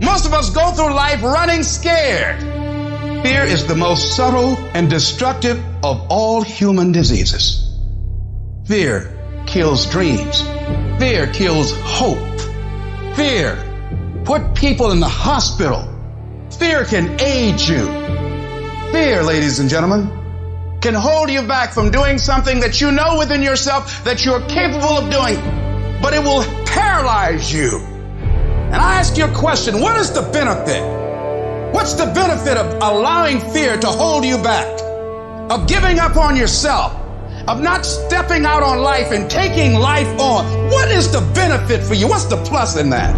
Most of us go through life running scared. Fear is the most subtle and destructive of all human diseases. Fear kills dreams. Fear kills hope. Fear put people in the hospital. Fear can aid you. Fear, ladies and gentlemen, can hold you back from doing something that you know within yourself that you're capable of doing, but it will paralyze you. And I ask you a question, what is the benefit? What's the benefit of allowing fear to hold you back? Of giving up on yourself? Of not stepping out on life and taking life on? What is the benefit for you? What's the plus in that?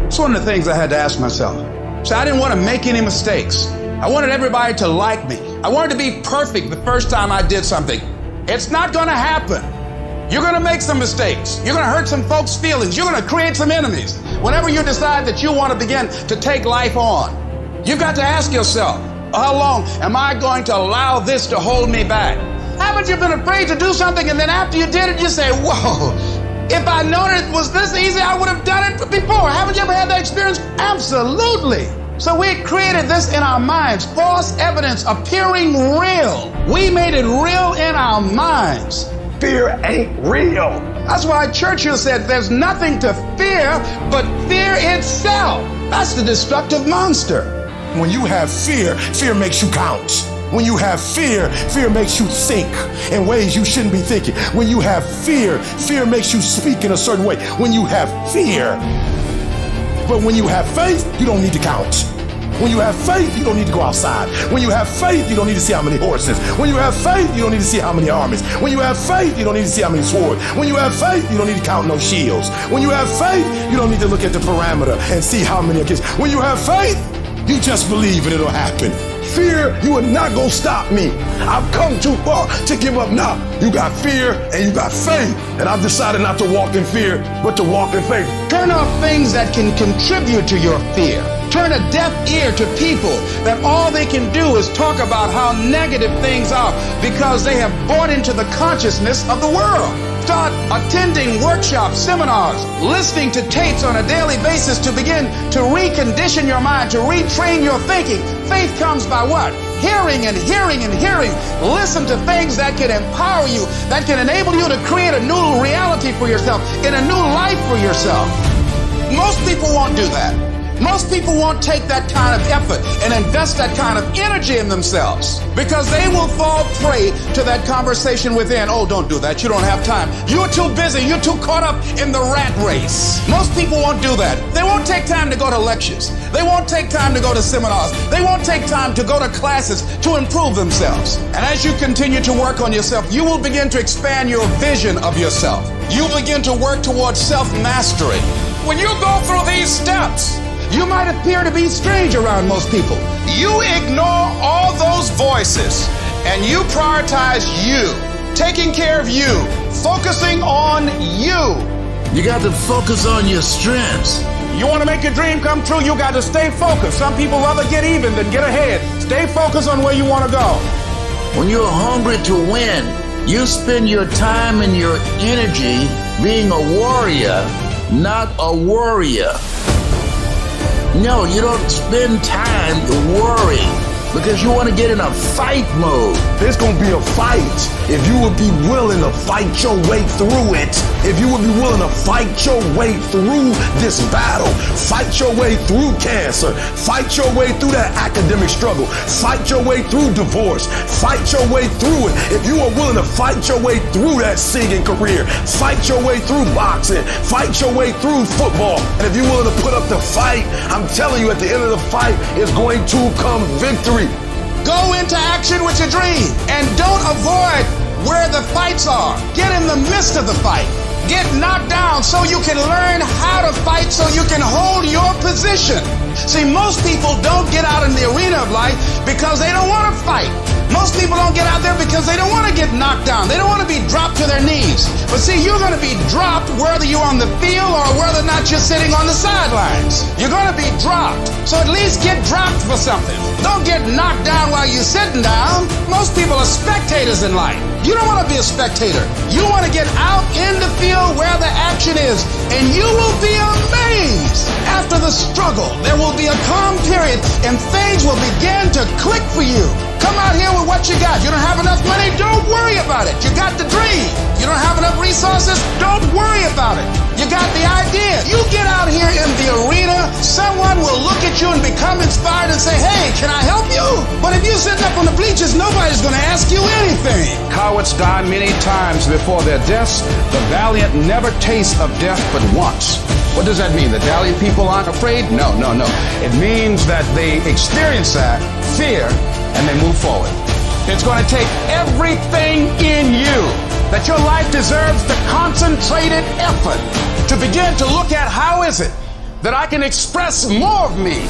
It's one of the things I had to ask myself. So I didn't want to make any mistakes. I wanted everybody to like me. I wanted to be perfect the first time I did something. It's not going to happen. You're going to make some mistakes. You're going to hurt some folks' feelings. You're going to create some enemies. Whenever you decide that you want to begin to take life on, you've got to ask yourself, how long am I going to allow this to hold me back? Haven't you been afraid to do something and then after you did it, you say, whoa, if I known it was this easy, I would have done it before. Haven't you ever had that experience? Absolutely. So we created this in our minds, false evidence appearing real. We made it real in our minds. Fear ain't real. That's why Churchill said there's nothing to fear but fear itself. That's the destructive monster. When you have fear, fear makes you count. When you have fear, fear makes you think in ways you shouldn't be thinking. When you have fear, fear makes you speak in a certain way. When you have fear. But when you have faith, you don't need to count. When you have faith, you don't need to go outside. When you have faith, you don't need to see how many horses. When you have faith, you don't need to see how many armies. When you have faith, you don't need to see how many swords. When you have faith, you don't need to count no shields. When you have faith, you don't need to look at the parameter and see how many kids. When you have faith, you just believe and it'll happen. Fear, you are not gonna stop me. I've come too far to give up now. You got fear and you got faith. And I've decided not to walk in fear, but to walk in faith. Turn off things that can contribute to your fear. Turn a deaf ear to people that all they can do is talk about how negative things are because they have bought into the consciousness of the world. Start attending workshops, seminars, listening to tapes on a daily basis to begin to recondition your mind, to retrain your thinking. Faith comes by what? Hearing and hearing and hearing. Listen to things that can empower you, that can enable you to create a new reality for yourself, in a new life for yourself. Most people won't do that. Most people won't take that kind of effort and invest that kind of energy in themselves because they will fall prey to that conversation within. Oh, don't do that. You don't have time. You're too busy. You're too caught up in the rat race. Most people won't do that. They won't take time to go to lectures. They won't take time to go to seminars. They won't take time to go to classes to improve themselves. And as you continue to work on yourself, you will begin to expand your vision of yourself. You begin to work towards self-mastery. When you go through these steps, you might appear to be strange around most people. You ignore all those voices and you prioritize you, taking care of you, focusing on you. You got to focus on your strengths. You want to make your dream come true, you got to stay focused. Some people rather get even than get ahead. Stay focused on where you want to go. When you're hungry to win, you spend your time and your energy being a warrior, not a worrier. No, you don't spend time worrying because you want to get in a fight mode. There's going to be a fight if you would be willing to fight your way through it. If you would be willing to fight your way through this battle, fight your way through cancer, fight your way through that academic struggle, fight your way through divorce, fight your way through it. If you are willing to fight your way through that singing career, fight your way through boxing, fight your way through football, and if you're willing to put up the fight, I'm telling you at the end of the fight is going to come victory. Go into action with your dream and don't avoid where the fights are. Get in the midst of the fight. Get knocked down so you can learn how to fight so you can hold your position. See, most people don't get out in the arena of life because they don't want to fight. Most people don't get out there because they don't want to get knocked down. They don't want to be dropped to their knees. But see, you're going to be dropped whether you're on the field or whether or not you're sitting on the sidelines. You're going to be dropped. So at least get dropped for something. Don't get knocked down while you're sitting down. Most people are spectators in life. You don't want to be a spectator. You want to get out in the field where the action is. And you will be amazed after the struggle. There will be a calm period and things will begin to click for you. Come out here with what you got. You don't have enough money? Don't worry about it. You got the dream. You don't have enough resources? Don't worry about it. You got the idea. You get out here in the arena, someone will look at you and become inspired and say, hey, can I help you? But if you're sitting up on the bleachers, nobody's going to ask you anything. Cowards die many times before their deaths. The valiant never taste of death but once. What does that mean? The valiant people aren't afraid? No. It means that they experience that fear and they move forward. It's going to take everything in you that your life deserves the concentrated effort to begin to look at how is it that I can express more of me?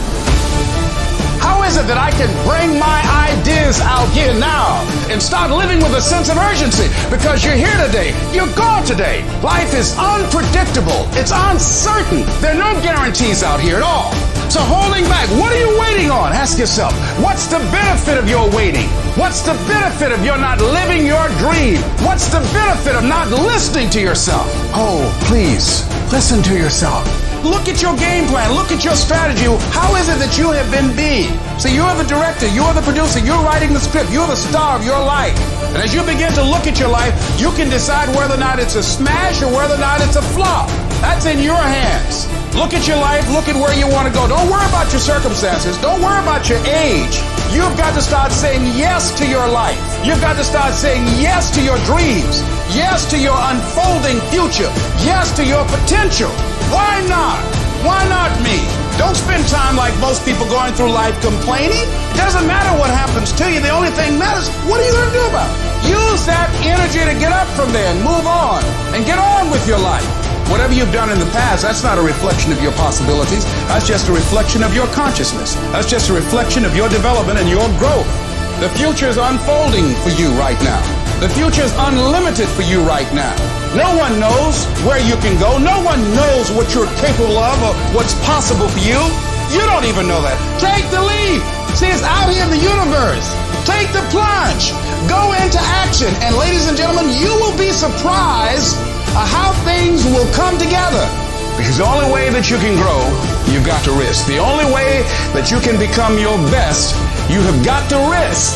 How is it that I can bring my ideas out here now and start living with a sense of urgency? Because you're here today, you're gone today. Life is unpredictable, it's uncertain. There are no guarantees out here at all. So holding back, what are you waiting on? Ask yourself, what's the benefit of your waiting? What's the benefit of your not living your dream? What's the benefit of not listening to yourself? Oh, please, listen to yourself. Look at your game plan. Look at your strategy. How is it that you have been being? So you're the director, you're the producer, you're writing the script, you're the star of your life. And as you begin to look at your life, you can decide whether or not it's a smash or whether or not it's a flop. That's in your hands. Look at your life, look at where you want to go. Don't worry about your circumstances. Don't worry about your age. You've got to start saying yes to your life. You've got to start saying yes to your dreams. Yes to your unfolding future. Yes to your potential. Why not? Why not me? Don't spend time like most people going through life complaining. It doesn't matter what happens to you. The only thing matters, what are you going to do about it? Use that energy to get up from there and move on and get on with your life. Whatever you've done in the past, that's not a reflection of your possibilities. That's just a reflection of your consciousness. That's just a reflection of your development and your growth. The future is unfolding for you right now. The future is unlimited for you right now. No one knows where you can go. No one knows what you're capable of or what's possible for you. You don't even know that. Take the leap. See, it's out here in the universe. Take the plunge. Go into action. And ladies and gentlemen, you will be surprised how things will come together. Because the only way that you can grow, you've got to risk. The only way that you can become your best, you have got to risk.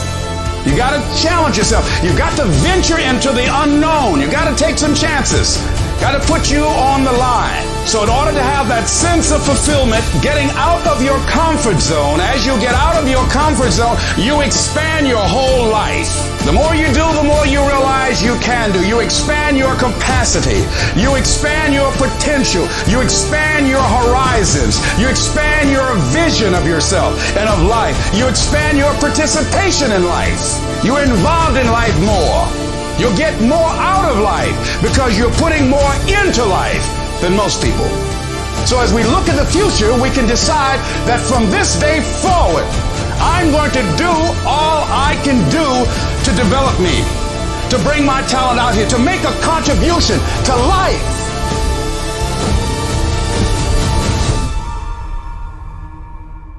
You got to challenge yourself. You've got to venture into the unknown. You've got to take some chances. Got to put you on the line. So in order to have that sense of fulfillment, getting out of your comfort zone, as you get out of your comfort zone, you expand your whole life. The more you do, the more you realize you can do. You expand your capacity. You expand your potential. You expand your horizons. You expand your vision of yourself and of life. You expand your participation in life. You're involved in life more. You'll get more out of life because you're putting more into life than most people. So as we look at the future, we can decide that from this day forward, I'm going to do all I can do to develop me, to bring my talent out here, to make a contribution to life.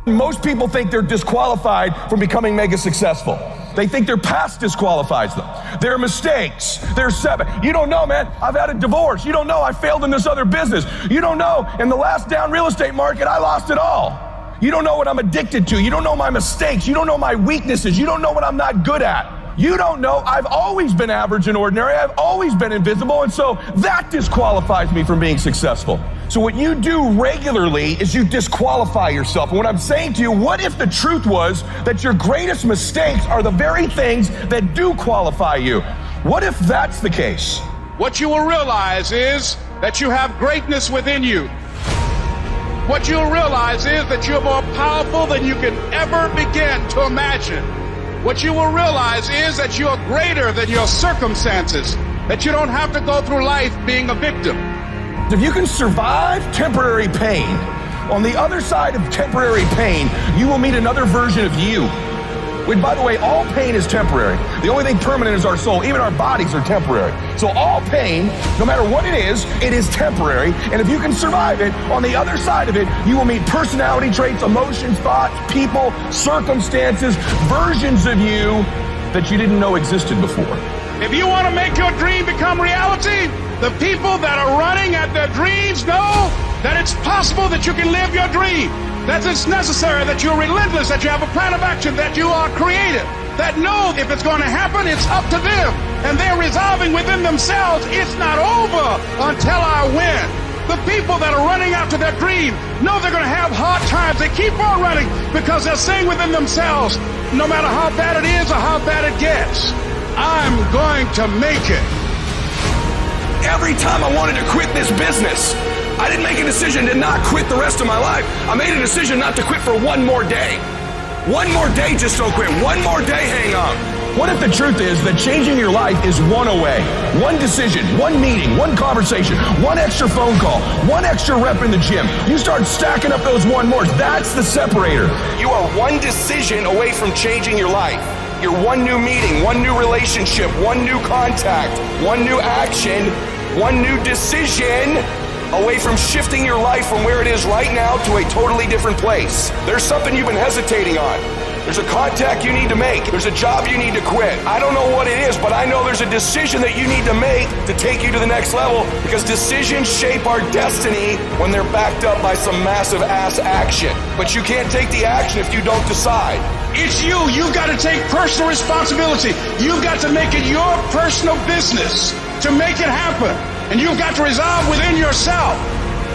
Most people think they're disqualified from becoming mega successful. They think their past disqualifies them. Their mistakes, their setbacks. You don't know, man. I've had a divorce. You don't know. I failed in this other business. You don't know. In the last down real estate market, I lost it all. You don't know what I'm addicted to. You don't know my mistakes. You don't know my weaknesses. You don't know what I'm not good at. You don't know. I've always been average and ordinary. I've always been invisible. And so that disqualifies me from being successful. So what you do regularly is you disqualify yourself. And what I'm saying to you, what if the truth was that your greatest mistakes are the very things that do qualify you? What if that's the case? What you will realize is that you have greatness within you. What you'll realize is that you're more powerful than you can ever begin to imagine. What you will realize is that you're greater than your circumstances, that you don't have to go through life being a victim. If you can survive temporary pain, on the other side of temporary pain, you will meet another version of you. Which, by the way, all pain is temporary. The only thing permanent is our soul. Even our bodies are temporary. So all pain, no matter what it is temporary. And if you can survive it, on the other side of it, you will meet personality traits, emotions, thoughts, people, circumstances, versions of you that you didn't know existed before. If you want to make your dream become reality, the people that are running at their dreams know that it's possible that you can live your dream, that it's necessary, that you're relentless, that you have a plan of action, that you are creative, that know if it's going to happen, it's up to them. And they're resolving within themselves, it's not over until I win. The people that are running after their dream know they're going to have hard times. They keep on running because they're saying within themselves, no matter how bad it is or how bad it gets, I'm going to make it. Every time I wanted to quit this business, I didn't make a decision to not quit the rest of my life. I made a decision not to quit for one more day. One more day, just don't quit. One more day, hang on. What if the truth is that changing your life is one away? One decision, one meeting, one conversation, one extra phone call, one extra rep in the gym. You start stacking up those one mores. That's the separator. You are one decision away from changing your life. You're one new meeting, one new relationship, one new contact, one new action, one new decision away from shifting your life from where it is right now to a totally different place. There's something you've been hesitating on. There's a contact you need to make. There's a job you need to quit. I don't know what it is, but I know there's a decision that you need to make to take you to the next level, because decisions shape our destiny when they're backed up by some massive ass action. But you can't take the action if you don't decide. It's you. You've got to take personal responsibility. You've got to make it your personal business to make it happen. And you've got to resolve within yourself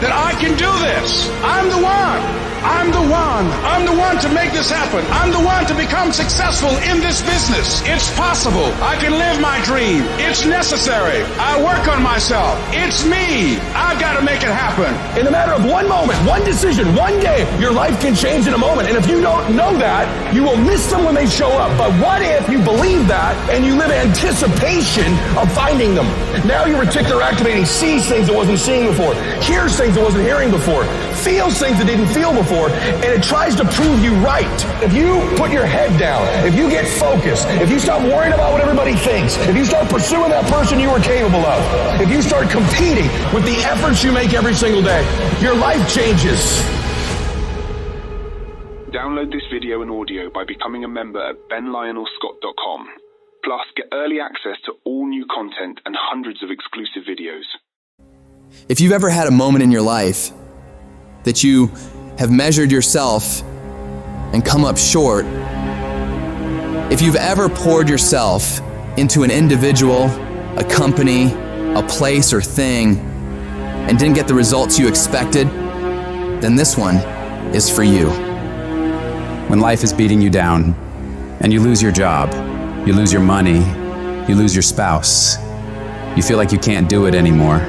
that I can do this. I'm the one. I'm the one. I'm the one to make this happen. I'm the one to become successful in this business. It's possible. I can live my dream. It's necessary. I work on myself. It's me. I've got to make it happen. In a matter of one moment, one decision, one day, your life can change in a moment. And if you don't know that, you will miss them when they show up. But what if you believe that and you live in anticipation of finding them? Now your reticular activating sees things it wasn't seeing before, hears things it wasn't hearing before, feels things it didn't feel before, and it tries to prove you right. If you put your head down, if you get focused, if you stop worrying about what everybody thinks, if you start pursuing that person you are capable of, if you start competing with the efforts you make every single day, your life changes. Download this video and audio by becoming a member at benlionelscott.com. Plus, get early access to all new content and hundreds of exclusive videos. If you've ever had a moment in your life that you have measured yourself and come up short, if you've ever poured yourself into an individual, a company, a place or thing, and didn't get the results you expected, then this one is for you. When life is beating you down and you lose your job, you lose your money, you lose your spouse, you feel like you can't do it anymore.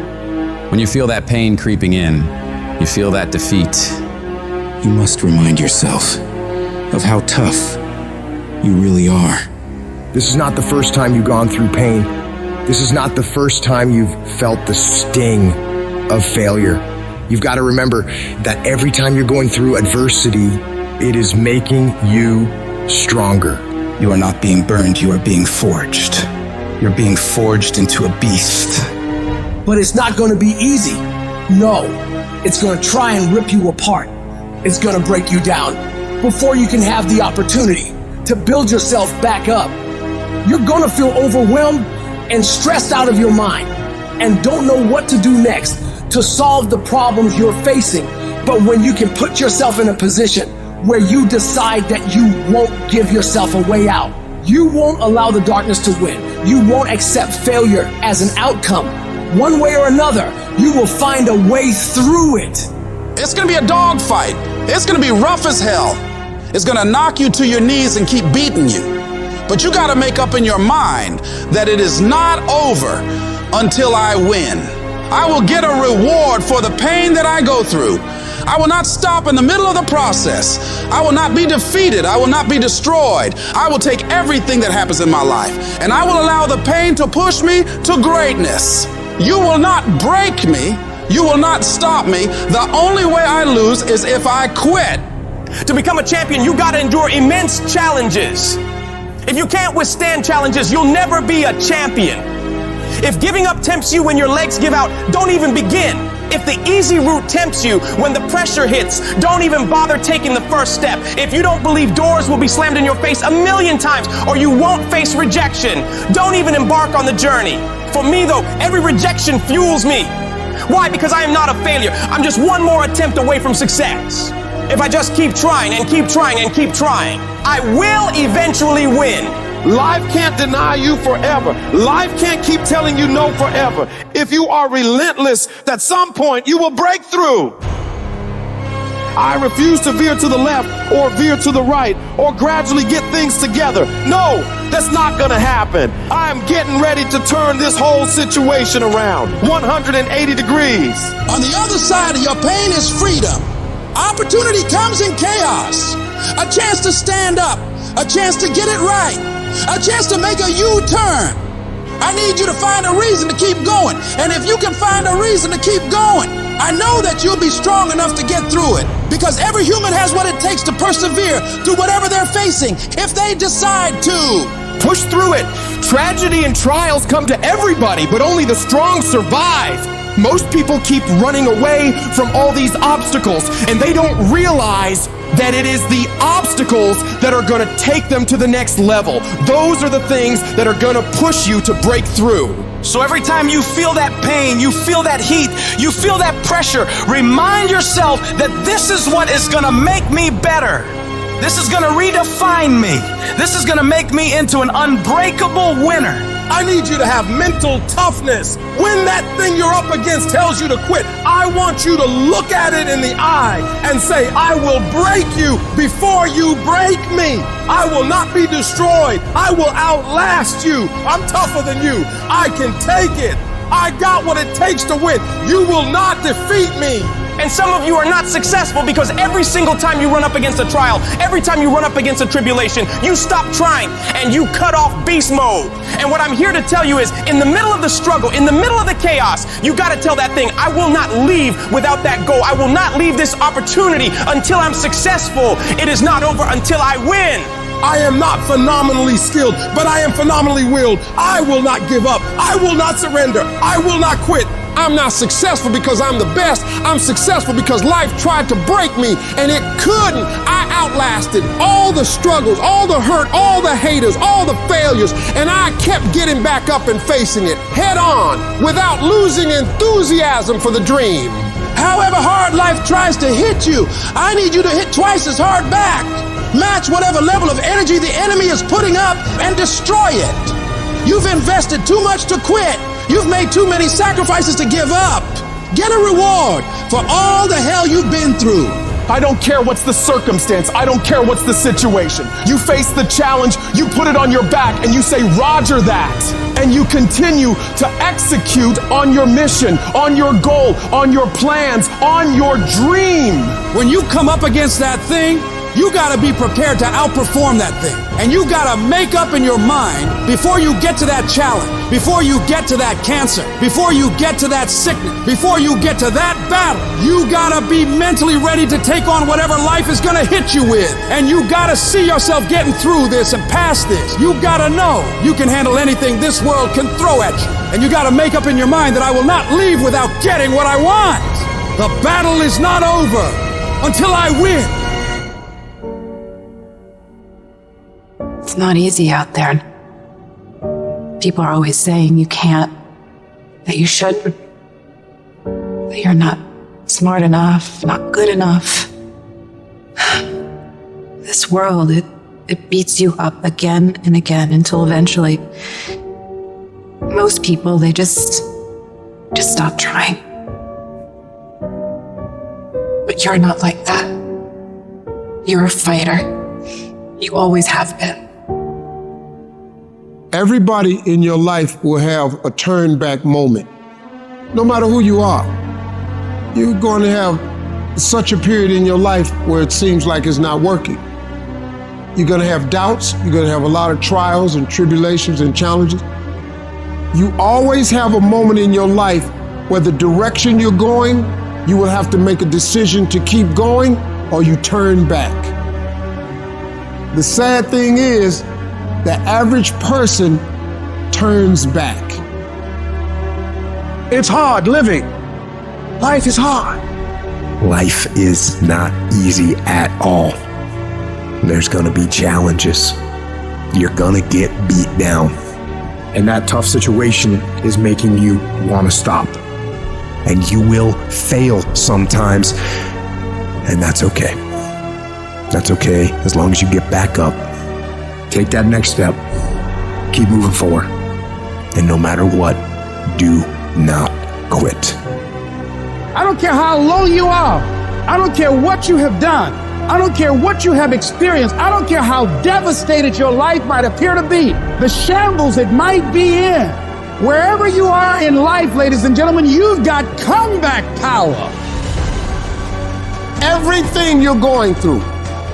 When you feel that pain creeping in, you feel that defeat. You must remind yourself of how tough you really are. This is not the first time you've gone through pain. This is not the first time you've felt the sting of failure. You've got to remember that every time you're going through adversity, it is making you stronger. You are not being burned, you are being forged. You're being forged into a beast. But it's not going to be easy. No, it's going to try and rip you apart. It's going to break you down before you can have the opportunity to build yourself back up. You're going to feel overwhelmed and stressed out of your mind and don't know what to do next to solve the problems you're facing. But when you can put yourself in a position where you decide that you won't give yourself a way out, you won't allow the darkness to win, you won't accept failure as an outcome, one way or another, you will find a way through it. It's gonna be a dogfight. It's gonna be rough as hell. It's gonna knock you to your knees and keep beating you. But you gotta make up in your mind that it is not over until I win. I will get a reward for the pain that I go through. I will not stop in the middle of the process. I will not be defeated. I will not be destroyed. I will take everything that happens in my life and I will allow the pain to push me to greatness. You will not break me. You will not stop me. The only way I lose is if I quit. To become a champion, you gotta endure immense challenges. If you can't withstand challenges, you'll never be a champion. If giving up tempts you when your legs give out, don't even begin. If the easy route tempts you when the pressure hits, don't even bother taking the first step. If you don't believe doors will be slammed in your face 1,000,000 times or you won't face rejection, don't even embark on the journey. For me though, every rejection fuels me. Why? Because I am not a failure. I'm just one more attempt away from success. If I just keep trying and keep trying and keep trying, I will eventually win. Life can't deny you forever. Life can't keep telling you no forever. If you are relentless, at some point you will break through. I refuse to veer to the left or veer to the right or gradually get things together. No, that's not gonna happen. I am getting ready to turn this whole situation around 180 degrees. On the other side of your pain is freedom. Opportunity comes in chaos. A chance to stand up, a chance to get it right, a chance to make a U-turn. I need you to find a reason to keep going. And if you can find a reason to keep going, I know that you'll be strong enough to get through it. Because every human has what it takes to persevere through whatever they're facing, if they decide to. Push through it. Tragedy and trials come to everybody, but only the strong survive. Most people keep running away from all these obstacles, and they don't realize that it is the obstacles that are going to take them to the next level. Those are the things that are going to push you to break through. So every time you feel that pain, you feel that heat, you feel that pressure, remind yourself that this is what is going to make me better. This is going to redefine me. This is going to make me into an unbreakable winner. I need you to have mental toughness. When that thing you're up against tells you to quit, I want you to look at it in the eye and say, I will break you before you break me. I will not be destroyed. I will outlast you. I'm tougher than you. I can take it. I got what it takes to win. You will not defeat me. And some of you are not successful because every single time you run up against a trial, every time you run up against a tribulation, you stop trying and you cut off beast mode. And what I'm here to tell you is, in the middle of the struggle, in the middle of the chaos, you got to tell that thing, I will not leave without that goal. I will not leave this opportunity until I'm successful. It is not over until I win. I am not phenomenally skilled, but I am phenomenally willed. I will not give up. I will not surrender. I will not quit. I'm not successful because I'm the best. I'm successful because life tried to break me and it couldn't. I outlasted all the struggles, all the hurt, all the haters, all the failures, and I kept getting back up and facing it head on without losing enthusiasm for the dream. However hard life tries to hit you, I need you to hit twice as hard back. Match whatever level of energy the enemy is putting up and destroy it. You've invested too much to quit. You've made too many sacrifices to give up. Get a reward for all the hell you've been through. I don't care what's the circumstance. I don't care what's the situation. You face the challenge, you put it on your back, and you say, Roger that. And you continue to execute on your mission, on your goal, on your plans, on your dream. When you come up against that thing, you gotta be prepared to outperform that thing. And you gotta make up in your mind before you get to that challenge, before you get to that cancer, before you get to that sickness, before you get to that battle. You gotta be mentally ready to take on whatever life is gonna hit you with. And you gotta see yourself getting through this and past this. You gotta know you can handle anything this world can throw at you. And you gotta make up in your mind that I will not leave without getting what I want. The battle is not over until I win. It's not easy out there. People are always saying you can't, that you shouldn't, that you're not smart enough, not good enough. This world, it beats you up again and again until eventually most people, they just stop trying. But you're not like that. You're a fighter. You always have been. Everybody in your life will have a turn back moment. No matter who you are, you're going to have such a period in your life where it seems like it's not working. You're going to have doubts. You're going to have a lot of trials and tribulations and challenges. You always have a moment in your life where the direction you're going, you will have to make a decision to keep going or you turn back. The sad thing is, the average person turns back. It's hard living. Life is hard. Life is not easy at all. There's gonna be challenges. You're gonna get beat down. And that tough situation is making you wanna stop. and you will fail sometimes. And that's okay. That's okay as long as you get back up. Take that next step. Keep moving forward. And no matter what, do not quit. I don't care how low you are. I don't care what you have done. I don't care what you have experienced. I don't care how devastated your life might appear to be. The shambles it might be in. Wherever you are in life, ladies and gentlemen, you've got comeback power. Everything you're going through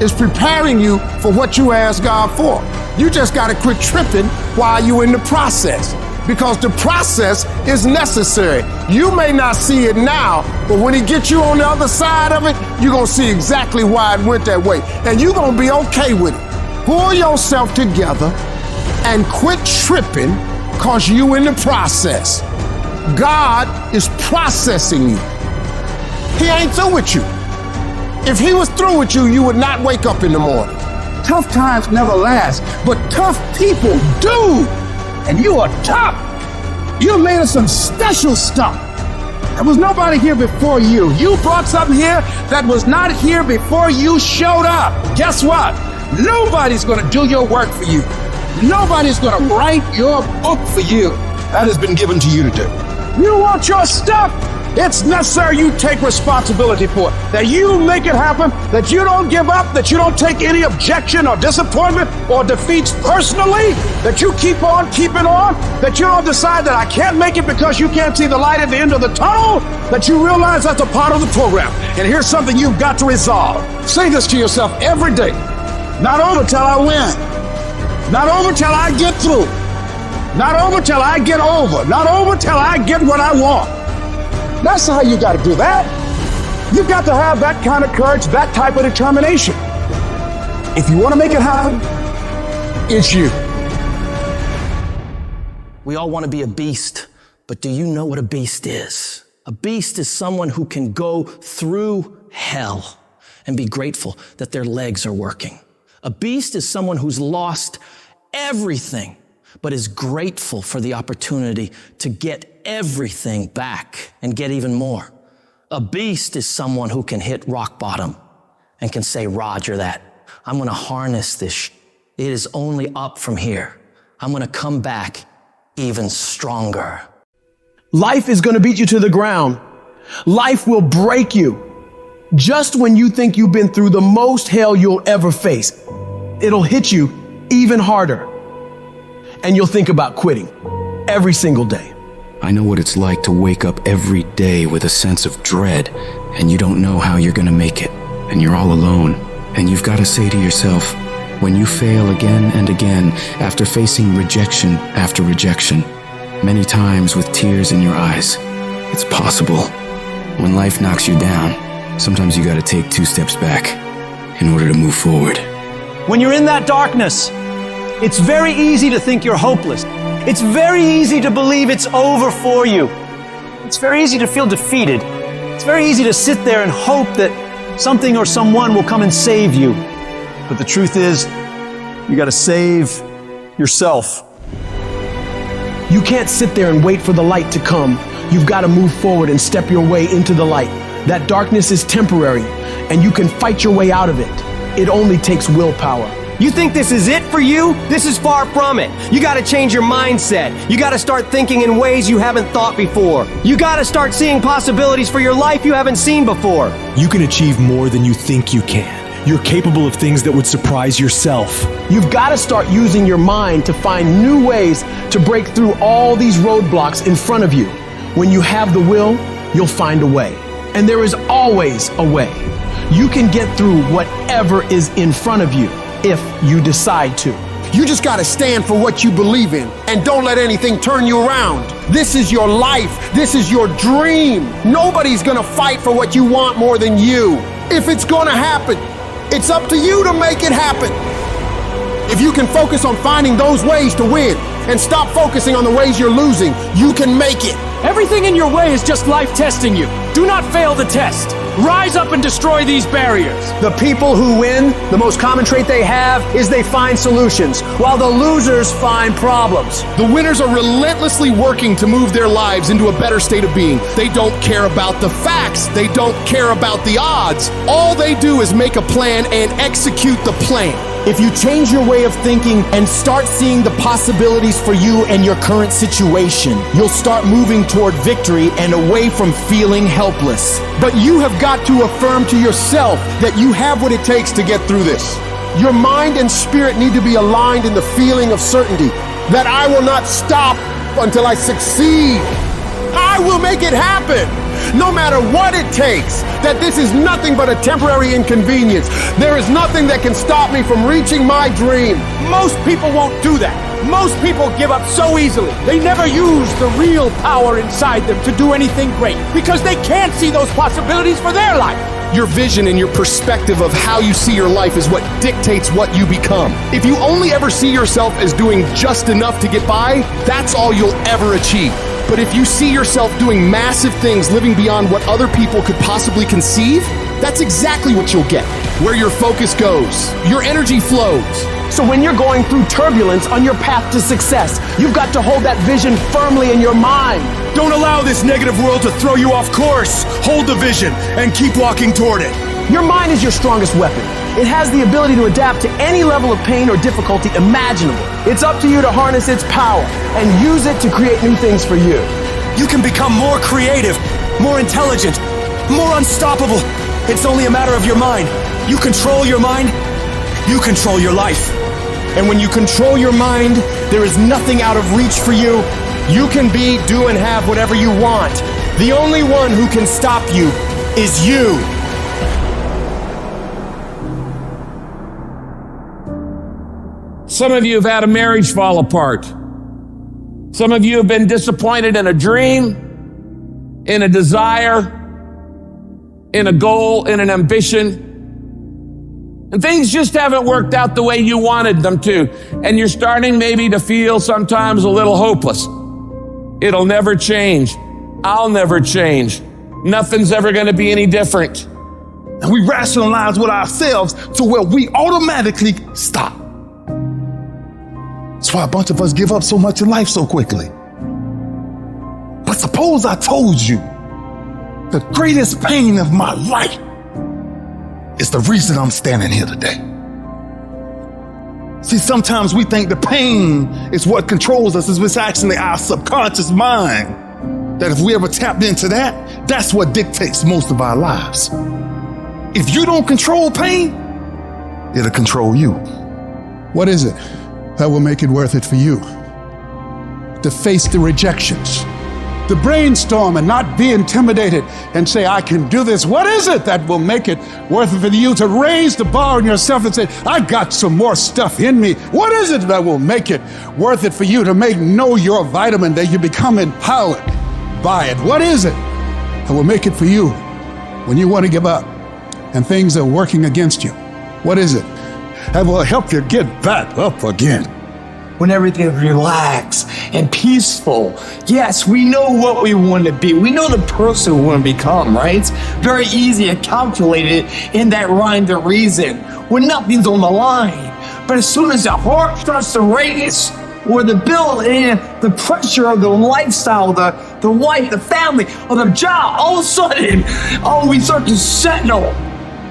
is preparing you for what you asked God for. You just got to quit tripping while you're in the process, because the process is necessary. You may not see it now, but when He gets you on the other side of it, you're going to see exactly why it went that way. And you're going to be okay with it. Pull yourself together and quit tripping, because you in the process. God is processing you. He ain't through with you. If He was through with you, you would not wake up in the morning. Tough times never last, but tough people do. And you are tough. You're made of some special stuff. There was nobody here before you. You brought something here that was not here before you showed up. Guess what? Nobody's going to do your work for you. Nobody's going to write your book for you. That has been given to you to do. You want your stuff? It's necessary you take responsibility for it, that you make it happen, that you don't give up, that you don't take any objection or disappointment or defeats personally, that you keep on keeping on, that you don't decide that I can't make it because you can't see the light at the end of the tunnel, that you realize that's a part of the program. And here's something you've got to resolve. Say this to yourself every day. Not over till I win. Not over till I get through. Not over till I get over. Not over till I get what I want. That's how you got to do that. You've got to have that kind of courage, that type of determination. If you want to make it happen, it's you. We all want to be a beast, but do you know what a beast is? A beast is someone who can go through hell and be grateful that their legs are working. A beast is someone who's lost everything, but is grateful for the opportunity to get everything back and get even more. A beast is someone who can hit rock bottom and can say, Roger that. I'm going to harness this. It is only up from here. I'm going to come back even stronger. Life is going to beat you to the ground. Life will break you. Just when you think you've been through the most hell you'll ever face, it'll hit you even harder. And you'll think about quitting every single day. I know what it's like to wake up every day with a sense of dread, and you don't know how you're gonna make it, and you're all alone. And you've got to say to yourself, when you fail again and again, after facing rejection after rejection, many times with tears in your eyes, it's possible. When life knocks you down, sometimes you gotta take 2 steps back in order to move forward. When you're in that darkness, it's very easy to think you're hopeless. It's very easy to believe it's over for you. It's very easy to feel defeated. It's very easy to sit there and hope that something or someone will come and save you. But the truth is, you gotta save yourself. You can't sit there and wait for the light to come. You've got to move forward and step your way into the light. That darkness is temporary, and you can fight your way out of it. It only takes willpower. You think this is it for you? This is far from it. You gotta change your mindset. You gotta start thinking in ways you haven't thought before. You gotta start seeing possibilities for your life you haven't seen before. You can achieve more than you think you can. You're capable of things that would surprise yourself. You've got to start using your mind to find new ways to break through all these roadblocks in front of you. When you have the will, you'll find a way. And there is always a way. You can get through whatever is in front of you if you decide to. You just got to stand for what you believe in and don't let anything turn you around. This is your life. This is your dream. Nobody's going to fight for what you want more than you. If it's going to happen, it's up to you to make it happen. If you can focus on finding those ways to win and stop focusing on the ways you're losing, you can make it. Everything in your way is just life testing you. Do not fail the test. Rise up and destroy these barriers. The people who win, the most common trait they have is they find solutions, while the losers find problems. The winners are relentlessly working to move their lives into a better state of being. They don't care about the facts. They don't care about the odds. All they do is make a plan and execute the plan. If you change your way of thinking and start seeing the possibilities for you and your current situation, you'll start moving toward victory and away from feeling helpless. But you have got to affirm to yourself that you have what it takes to get through this. Your mind and spirit need to be aligned in the feeling of certainty that I will not stop until I succeed. I will make it happen, no matter what it takes, that this is nothing but a temporary inconvenience. There is nothing that can stop me from reaching my dream. Most people won't do that. Most people give up so easily. They never use the real power inside them to do anything great because they can't see those possibilities for their life. Your vision and your perspective of how you see your life is what dictates what you become. If you only ever see yourself as doing just enough to get by, that's all you'll ever achieve. But if you see yourself doing massive things, living beyond what other people could possibly conceive, that's exactly what you'll get. Where your focus goes, your energy flows. So when you're going through turbulence on your path to success, you've got to hold that vision firmly in your mind. Don't allow this negative world to throw you off course. Hold the vision and keep walking toward it. Your mind is your strongest weapon. It has the ability to adapt to any level of pain or difficulty imaginable. It's up to you to harness its power and use it to create new things for you. You can become more creative, more intelligent, more unstoppable. It's only a matter of your mind. You control your mind, you control your life. And when you control your mind, there is nothing out of reach for you. You can be, do, and have whatever you want. The only one who can stop you is you. Some of you have had a marriage fall apart. Some of you have been disappointed in a dream, in a desire, in a goal, in an ambition. And things just haven't worked out the way you wanted them to. And you're starting maybe to feel sometimes a little hopeless. It'll never change. I'll never change. Nothing's ever going to be any different. And we rationalize with ourselves to where we automatically stop. That's why a bunch of us give up so much in life so quickly. But suppose I told you the greatest pain of my life is the reason I'm standing here today. See, sometimes we think the pain is what controls us. It's actually our subconscious mind. That if we ever tapped into that, that's what dictates most of our lives. If you don't control pain, it'll control you. What is it that will make it worth it for you? To face the rejections, to brainstorm and not be intimidated and say, I can do this. What is it that will make it worth it for you to raise the bar on yourself and say, I got some more stuff in me? What is it that will make it worth it for you to know your vitamin, that you become empowered by it? What is it that will make it for you when you want to give up and things are working against you? What is it that will help you get back up again? When everything's relaxed and peaceful. Yes, we know what we want to be. We know the person we want to become, right? It's very easy to calculate it in that rhyme to reason when nothing's on the line. But as soon as the heart starts to race, or the bill and the pressure of the lifestyle, the wife, the family, or the job, all of a sudden, we start to settle.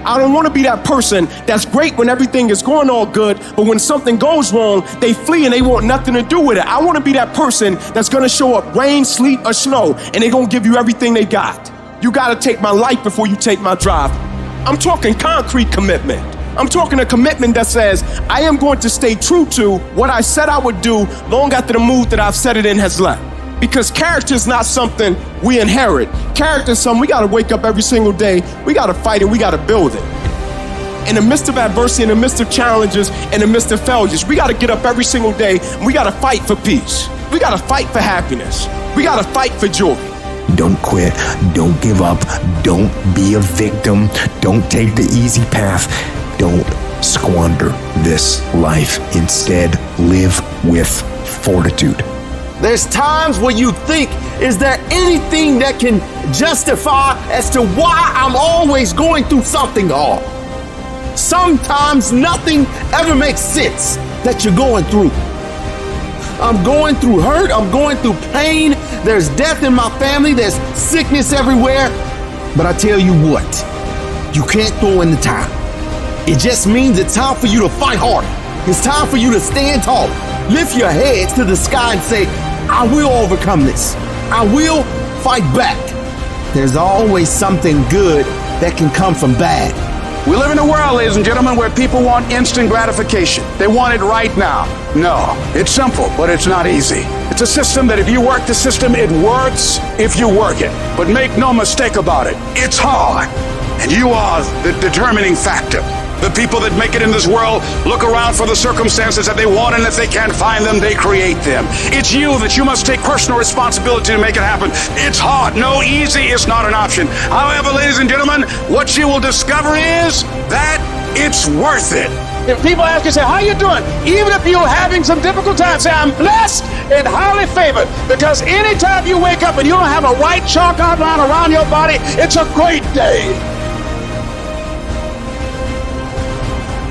I don't want to be that person that's great when everything is going all good, but when something goes wrong, they flee and they want nothing to do with it. I want to be that person that's going to show up rain, sleet, or snow, and they're going to give you everything they got. You got to take my life before you take my drive. I'm talking concrete commitment. I'm talking a commitment that says I am going to stay true to what I said I would do long after the mood that I've set it in has left. Because character is not something we inherit. Character is something we got to wake up every single day. We got to fight it. We got to build it. In the midst of adversity, in the midst of challenges, in the midst of failures, we got to get up every single day and we got to fight for peace. We got to fight for happiness. We got to fight for joy. Don't quit. Don't give up. Don't be a victim. Don't take the easy path. Don't squander this life. Instead, live with fortitude. There's times where you think Is there anything that can justify as to why I'm always going through something hard? Sometimes nothing ever makes sense that you're going through. I'm going through hurt. I'm going through pain. There's death in my family. There's sickness everywhere. But I tell you what, you can't throw in the towel. It just means it's time for you to fight harder. It's time for you to stand tall. Lift your heads to the sky and say, I will overcome this. I will fight back. There's always something good that can come from bad. We live in a world, ladies and gentlemen, where people want instant gratification. They want it right now. No, it's simple, but it's not easy. It's a system that if you work the system, it works if you work it. But make no mistake about it, it's hard. And you are the determining factor. The people that make it in this world look around for the circumstances that they want, and if they can't find them, they create them. It's you that you must take personal responsibility to make it happen. It's hard. No, easy is not an option. However, ladies and gentlemen, what you will discover is that it's worth it. If people ask you, say, how you doing? Even if you're having some difficult times, say, I'm blessed and highly favored. Because anytime you wake up and you don't have a white chalk outline around your body, it's a great day.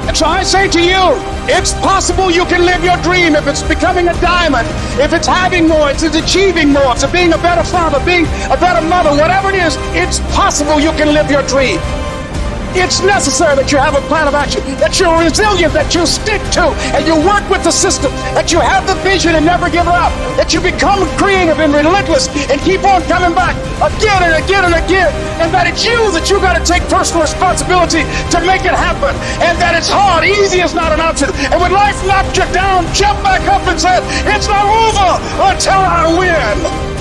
And so I say to you, it's possible you can live your dream. If it's becoming a diamond, if it's having more, it's achieving more, it's being a better father, being a better mother, whatever it is, it's possible you can live your dream. It's necessary that you have a plan of action, that you're resilient, that you stick to, and you work with the system, that you have the vision and never give up, that you become creative and relentless and keep on coming back again and again and again, and that it's you that you got to take personal responsibility to make it happen, and that it's hard. Easy is not an option. And when life knocks you down, jump back up and say, it's not over until I win.